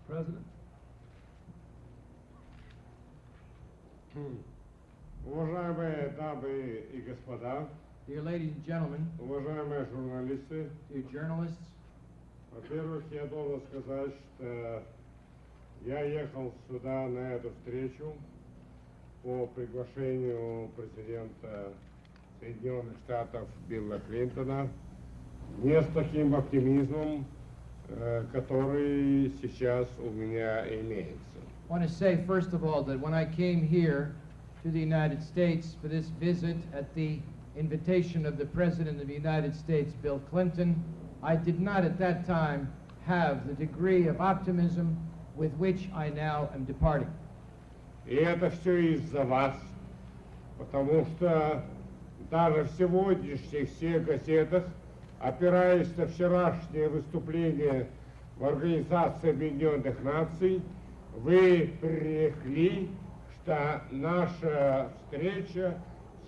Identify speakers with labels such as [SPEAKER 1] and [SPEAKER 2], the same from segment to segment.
[SPEAKER 1] President.
[SPEAKER 2] Уважаемые дамы и господа,
[SPEAKER 1] Dear ladies and gentlemen,
[SPEAKER 2] уважаемые журналисты,
[SPEAKER 1] dear journalists,
[SPEAKER 2] во-первых, я должен сказать, что я ехал сюда на эту встречу по приглашению президента Соединенных Штатов Билла Клинтона не с таким оптимизмом, который сейчас у меня имеется.
[SPEAKER 1] I want to say, first of all, that when I came here to the United States for this visit at the invitation of the President of the United States, Bill Clinton, I did not at that time have the degree of optimism with which I now am departing.
[SPEAKER 2] И это все из-за вас, потому что даже в сегодняшних всех газетах, опираясь на вчерашнее выступление в Организации Объединенных Наций, вы пререкли, что наша встреча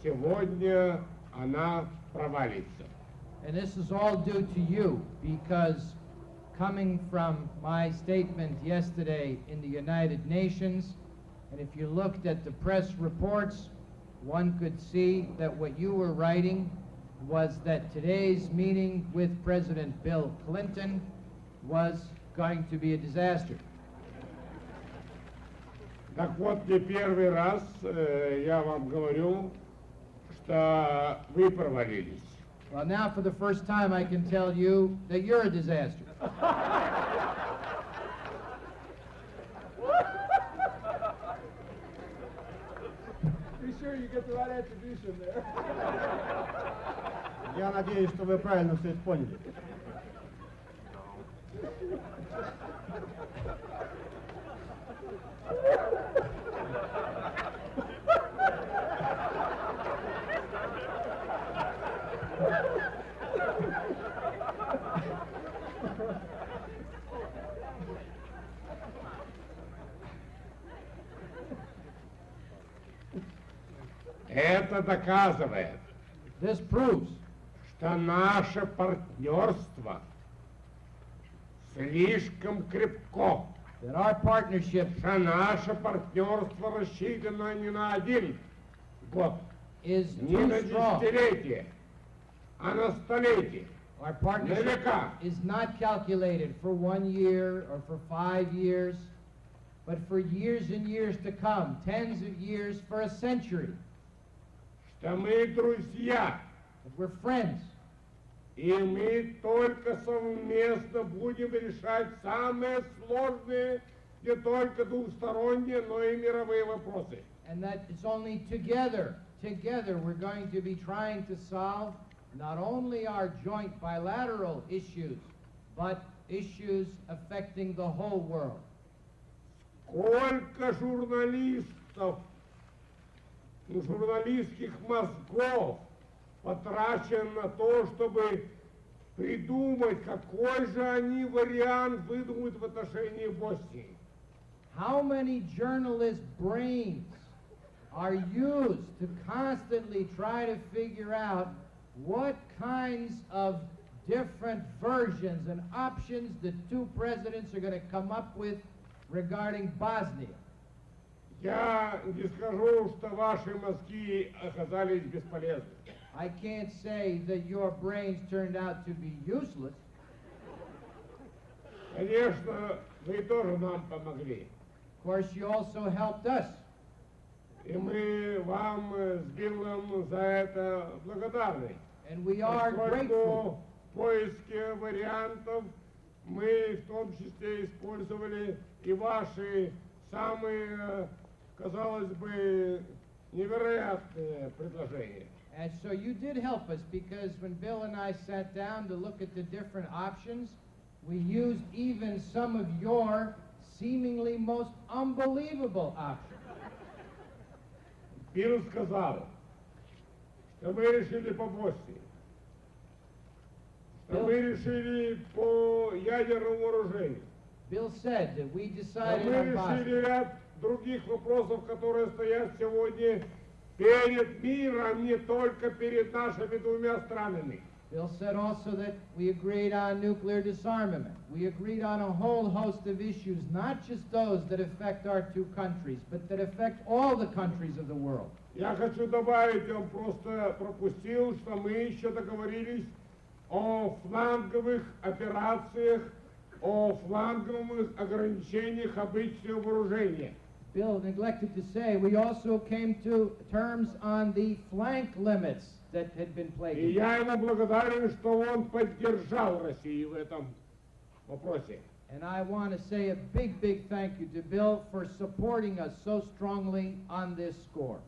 [SPEAKER 2] сегодня, она провалится.
[SPEAKER 1] And this is all due to you, because coming from my statement yesterday in the United Nations, and if you looked at the press reports, one could see that what you were writing was that today's meeting with President Bill Clinton was going to be a disaster.
[SPEAKER 2] Так вот, не первый раз я вам говорю, что вы провалились.
[SPEAKER 1] Well, now for the first time I can tell you that you're a disaster.
[SPEAKER 3] Be sure you get the right attribution there.
[SPEAKER 4] Я надеюсь, что вы правильно все это поняли.
[SPEAKER 2] Это доказывает,
[SPEAKER 1] This proves
[SPEAKER 2] что наше партнерство слишком крепко,
[SPEAKER 1] that our partnership
[SPEAKER 2] что наше партнерство рассчитано не на один год,
[SPEAKER 1] is
[SPEAKER 2] не на
[SPEAKER 1] too strong.
[SPEAKER 2] десятилетие, а на столетие.
[SPEAKER 1] Our partnership
[SPEAKER 2] Наверняка.
[SPEAKER 1] is not calculated for 1 year or for 5 years, but for years and years to come, tens of years, for a century.
[SPEAKER 2] Что мы друзья,
[SPEAKER 1] That we're friends,
[SPEAKER 2] и мы только совместно будем решать самые сложные, не только двусторонние, но и мировые вопросы.
[SPEAKER 1] and that it's only together we're going to be trying to solve not only our joint bilateral issues, but issues affecting the whole world.
[SPEAKER 2] Сколько журналистов, журналистских мозгов потрачено на то, чтобы придумать, какой же они вариант выдумают в отношении Боснии.
[SPEAKER 1] How many journalist brains are used to constantly try to figure out what kinds of different versions and options the two presidents are going to come up with regarding Bosnia?
[SPEAKER 2] Я не скажу, что ваши мозги оказались бесполезны.
[SPEAKER 1] I can't say that your brains turned out to be useless.
[SPEAKER 2] Конечно, вы тоже нам помогли.
[SPEAKER 1] Of course, you also helped us,
[SPEAKER 2] И мы вам с Биллом за это благодарны.
[SPEAKER 1] and we are grateful.
[SPEAKER 2] Поскольку в поиске вариантов мы в том числе использовали и ваши самые, казалось бы, невероятные предложения.
[SPEAKER 1] And so you did help us, because when Bill and I sat down to look at the different options, we used even some of your seemingly most unbelievable options.
[SPEAKER 2] Билл сказал, что мы решили по Боснии, что мы решили по ядерному вооружению,
[SPEAKER 1] Bill said that we
[SPEAKER 2] что
[SPEAKER 1] decided
[SPEAKER 2] мы
[SPEAKER 1] on Bosnia.
[SPEAKER 2] решили ряд других вопросов, которые стоят сегодня перед миром, не только перед нашими двумя странами.
[SPEAKER 1] Bill said also that we agreed on nuclear disarmament. We agreed on a whole host of issues, not just those that affect our two countries, but that affect all the countries of the world.
[SPEAKER 2] Я хочу добавить, он просто пропустил, что мы еще договорились о фланговых операциях, о фланговых ограничениях обычного вооружения.
[SPEAKER 1] Bill neglected to say we also came to terms on the flank limits that had been
[SPEAKER 2] И
[SPEAKER 1] plaguing.
[SPEAKER 2] я ему благодарен, что он поддержал Россию в этом вопросе.
[SPEAKER 1] And I want to say a big, big thank you to Bill for supporting us so strongly on this score.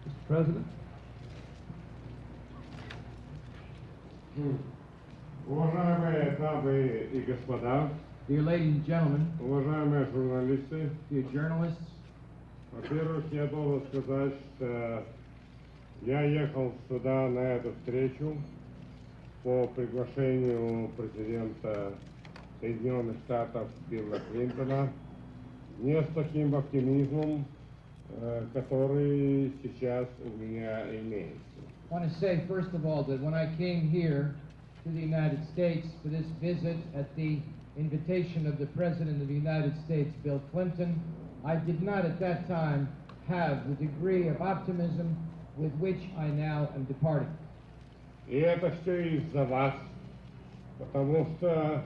[SPEAKER 3] Mr. President.
[SPEAKER 2] Уважаемые дамы и господа,
[SPEAKER 1] Dear ladies and gentlemen,
[SPEAKER 2] уважаемые журналисты,
[SPEAKER 1] dear journalists,
[SPEAKER 2] во-первых, я должен сказать, что я ехал сюда на эту встречу по приглашению президента Соединенных Штатов Билла Клинтона не с таким оптимизмом, который сейчас у меня имеется.
[SPEAKER 1] I want to say, first of all, that when I came here to the United States for this visit at the invitation of the President of the United States, Bill Clinton, I did not at that time have the degree of optimism with which I now am departing.
[SPEAKER 2] И это все из-за вас, потому что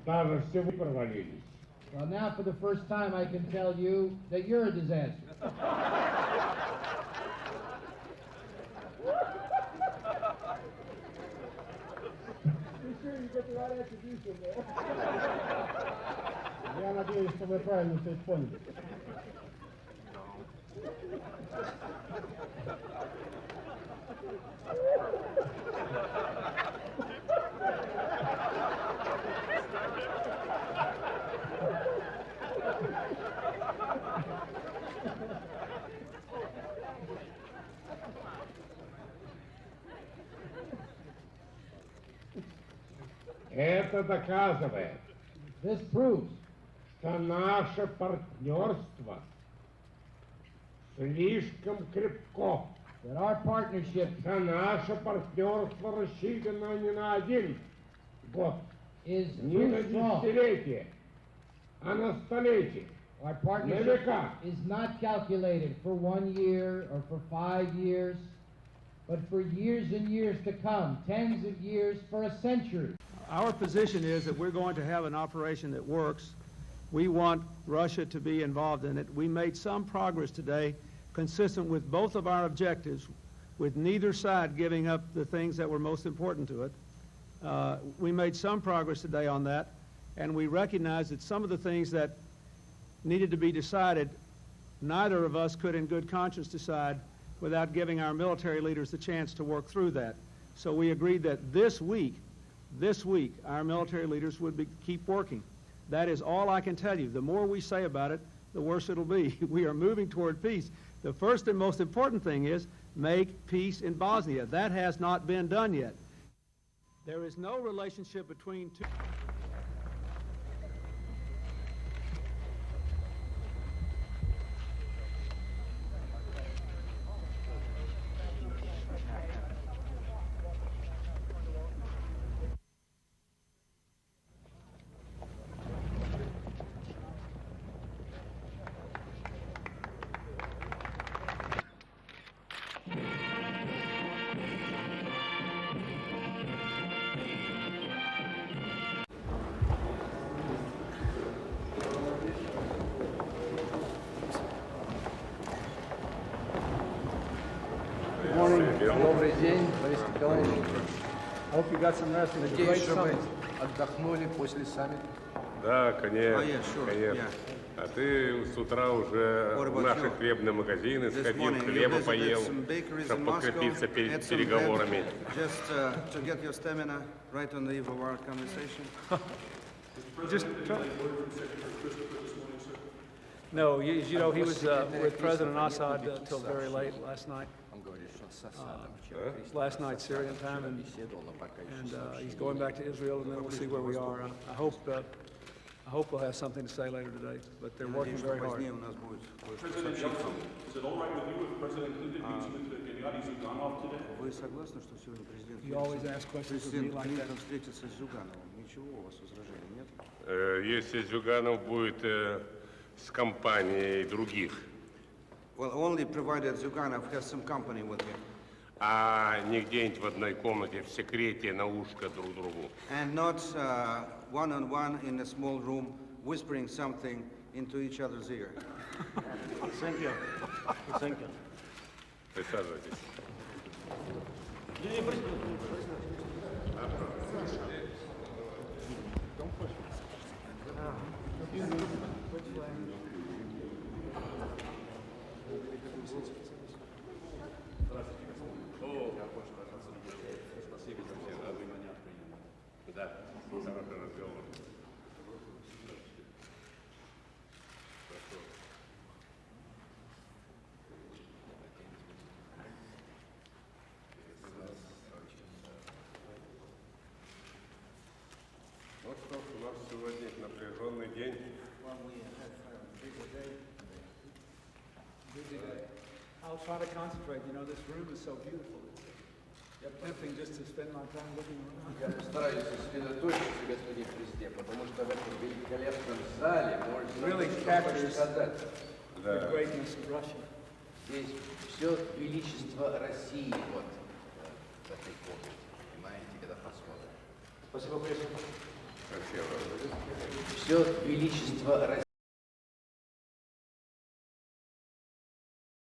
[SPEAKER 2] даже все вы провалились.
[SPEAKER 1] Well, now for the first time I can tell you that you're a disaster.
[SPEAKER 3] Be sure you get the right attribution there.
[SPEAKER 4] Я надеюсь, что вы правильно все это поняли.
[SPEAKER 2] Это доказывает,
[SPEAKER 1] This proves
[SPEAKER 2] что наше партнерство слишком крепко,
[SPEAKER 1] that our partnership
[SPEAKER 2] что наше партнерство рассчитано не на один год,
[SPEAKER 1] is
[SPEAKER 2] не на
[SPEAKER 1] too strong.
[SPEAKER 2] десятилетие, а на столетие.
[SPEAKER 1] Our partnership
[SPEAKER 2] Века.
[SPEAKER 1] is not calculated for 1 year or for 5 years, but for years and years to come, tens of years, for a century.
[SPEAKER 5] Our position is that we're going to have an operation that works. We want Russia to be involved in it. We made some progress today consistent with both of our objectives, with neither side giving up the things that were most important to it. We made some progress today on that, and we recognize that some of the things that needed to be decided, neither of us could in good conscience decide without giving our military leaders the chance to work through that. So we agreed that this week, our military leaders would keep working. That is all I can tell you. The more we say about it, the worse it'll be. We are moving toward peace. The first and most important thing is make peace in Bosnia. That has not been done yet. There is no relationship between two.
[SPEAKER 6] Добрый день, Борис Николаевич.
[SPEAKER 5] Hope you got some rest in a
[SPEAKER 6] Надеюсь,
[SPEAKER 5] great
[SPEAKER 6] что вы
[SPEAKER 5] summit.
[SPEAKER 6] отдохнули после саммита.
[SPEAKER 7] Да, конечно,
[SPEAKER 8] yeah, sure,
[SPEAKER 7] конечно.
[SPEAKER 8] yeah.
[SPEAKER 7] А ты с утра уже
[SPEAKER 8] What
[SPEAKER 7] в
[SPEAKER 8] about
[SPEAKER 7] наши
[SPEAKER 8] you?
[SPEAKER 7] хлебные магазины
[SPEAKER 8] This
[SPEAKER 7] сходил,
[SPEAKER 8] morning you
[SPEAKER 7] хлеба
[SPEAKER 8] visited
[SPEAKER 7] поел,
[SPEAKER 8] some bakeries
[SPEAKER 7] чтобы
[SPEAKER 8] in Moscow,
[SPEAKER 7] подкрепиться перед
[SPEAKER 8] had some
[SPEAKER 7] переговорами.
[SPEAKER 8] bread, just to get your stamina right on the eve of our conversation.
[SPEAKER 5] No, you know, he was with President Assad till very late last night.
[SPEAKER 6] Он говорит, что с Асадом вчера
[SPEAKER 5] last night Syrian time, and
[SPEAKER 6] беседовал, но пока еще
[SPEAKER 5] he's going back to Israel, and then we'll see where we are. I hope we'll have something to say later today, but they're working
[SPEAKER 8] Надеюсь, что
[SPEAKER 5] very hard.
[SPEAKER 8] позднее у нас будет кое-что
[SPEAKER 9] President
[SPEAKER 8] сообщить.
[SPEAKER 9] Yeltsin, is it all right with you if President Clinton meets with Gennady Zyuganov today?
[SPEAKER 8] Вы согласны, что сегодня президент
[SPEAKER 5] You always ask questions of me
[SPEAKER 8] президент
[SPEAKER 5] like that.
[SPEAKER 8] Клинтон встретится с Зюгановым? Ничего у вас возражений нет?
[SPEAKER 7] Если Зюганов будет с компанией других,
[SPEAKER 8] Well, only provided Zyuganov has some company with him.
[SPEAKER 7] а не где-нибудь в одной комнате в секрете на ушко друг другу.
[SPEAKER 8] And not one-on-one in a small room whispering something into each other's ear.
[SPEAKER 4] Thank you. Thank you.
[SPEAKER 7] Присаживайтесь. Да, хороший разговор. Вот что у нас сегодня напряженный день.
[SPEAKER 5] I'll try to concentrate. You know, this room is so beautiful. It's tempting just to spend my time looking around.
[SPEAKER 6] Я постараюсь сосредоточиться, господин президент, потому что в этом великолепном зале можно
[SPEAKER 5] Really
[SPEAKER 6] что
[SPEAKER 5] captures
[SPEAKER 6] сказать.
[SPEAKER 5] the greatness of Russia.
[SPEAKER 1] Здесь все величество России вот в этой комнате, понимаете, когда посмотрим.
[SPEAKER 7] Спасибо.
[SPEAKER 1] Все величество России.